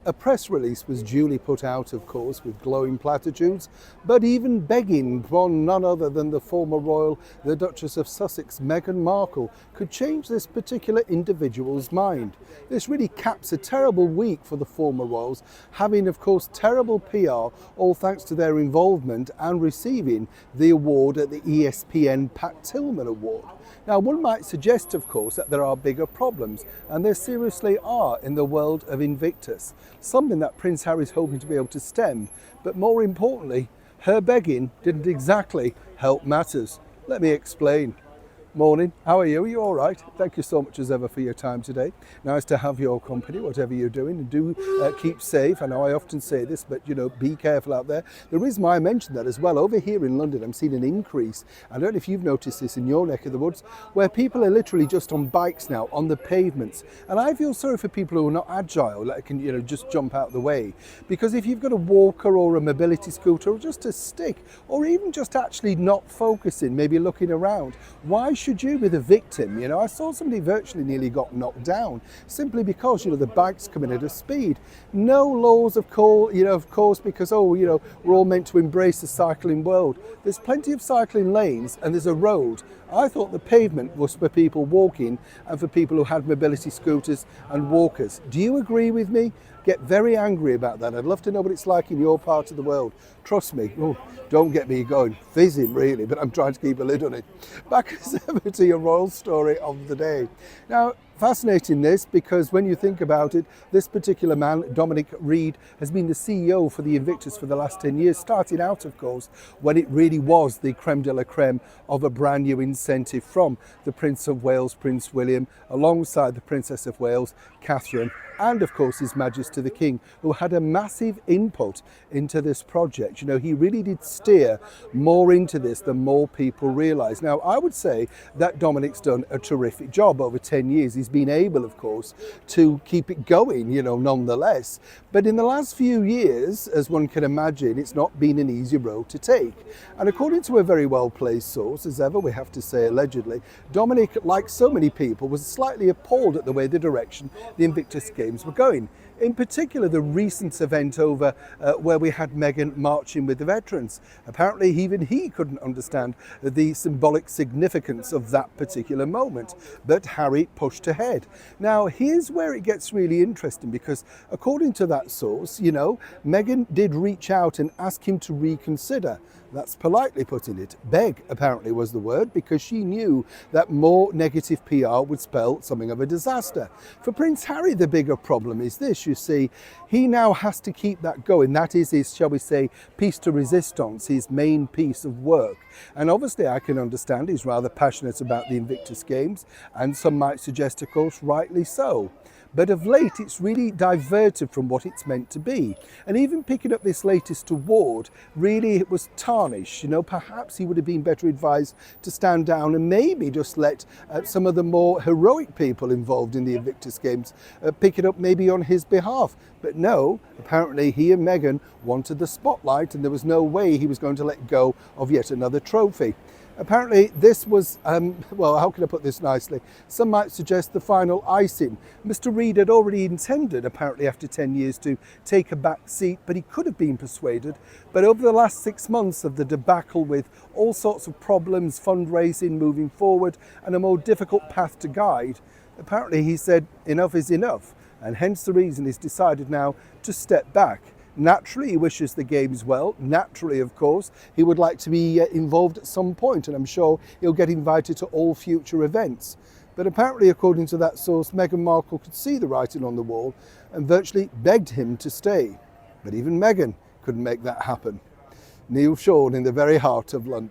A press release was duly put out, of course, with glowing platitudes, but even begging from none other than the former royal, the Duchess of Sussex, Meghan Markle, could change this particular individual's mind. This really caps a terrible week for the former royals, having, of course, terrible PR, all thanks to their involvement and receiving the award at the ESPN Pat Tillman Award. Now, one might suggest, of course, that there are bigger problems, and there seriously are in the world of Invictus, something that Prince Harry's hoping to be able to stem, but more importantly, her begging didn't exactly help matters. Let me explain. Morning, how are you? Are you all right? Thank you so much as ever for your time today. Nice to have your company, whatever you're doing, and do keep safe. I know I often say this, but be careful out there. The reason why I mentioned that as well, over here in London, I'm seeing an increase. I don't know if you've noticed this in your neck of the woods, where people are literally just on bikes now, on the pavements. And I feel sorry for people who are not agile, that can just jump out the way. Because if you've got a walker or a mobility scooter or just a stick, or even just actually not focusing, maybe looking around, why should you be the victim? I saw somebody virtually nearly got knocked down simply because the bike's coming at a speed. No laws of course, because we're all meant to embrace the cycling world. There's plenty of cycling lanes and there's a road. I thought the pavement was for people walking and for people who had mobility scooters and walkers. Do you agree with me? Get very angry about that. I'd love to know what it's like in your part of the world. Trust me. Don't get me going fizzing really, but I'm trying to keep a lid on it. Back as ever to your royal story of the day. Now, fascinating this, because when you think about it, this particular man, Dominic Reid, has been the CEO for the Invictus for the last 10 years, starting out, of course, when it really was the creme de la creme of a brand new incentive from the Prince of Wales, Prince William, alongside the Princess of Wales, Catherine, and of course His Majesty the King, who had a massive input into this project. He really did steer more into this than more people realise. Now, I would say that Dominic's done a terrific job over 10 years. He's been able, of course, to keep it going, nonetheless. But in the last few years, as one can imagine, it's not been an easy road to take. And according to a very well-placed source, as ever, we have to say allegedly, Dominic, like so many people, was slightly appalled at the way the direction the Invictus Games were going. In particular, the recent event over where we had Meghan marching with the veterans. Apparently, even he couldn't understand the symbolic significance of that particular moment, but Harry pushed ahead. Now, here's where it gets really interesting, because according to that source, Meghan did reach out and ask him to reconsider. That's politely putting it. Beg, apparently, was the word, because she knew that more negative PR would spell something of a disaster. For Prince Harry, the bigger problem is this, you see, he now has to keep that going. That is his, shall we say, piece de resistance, his main piece of work. And obviously, I can understand he's rather passionate about the Invictus Games, and some might suggest, of course, rightly so. But of late, it's really diverted from what it's meant to be. And even picking up this latest award, really it was tarnished. Perhaps he would have been better advised to stand down and maybe just let some of the more heroic people involved in the Invictus Games pick it up maybe on his behalf. But no, apparently he and Meghan wanted the spotlight, and there was no way he was going to let go of yet another trophy. Apparently this was, how can I put this nicely? Some might suggest the final icing. Mr. Reid had already intended, apparently after 10 years, to take a back seat, but he could have been persuaded. But over the last 6 months of the debacle with all sorts of problems, fundraising, moving forward, and a more difficult path to guide, apparently he said enough is enough. And hence the reason he's decided now to step back. Naturally, he wishes the Games well. Naturally, of course, he would like to be involved at some point, and I'm sure he'll get invited to all future events. But apparently, according to that source, Meghan Markle could see the writing on the wall and virtually begged him to stay. But even Meghan couldn't make that happen. Neil Sean in the very heart of London.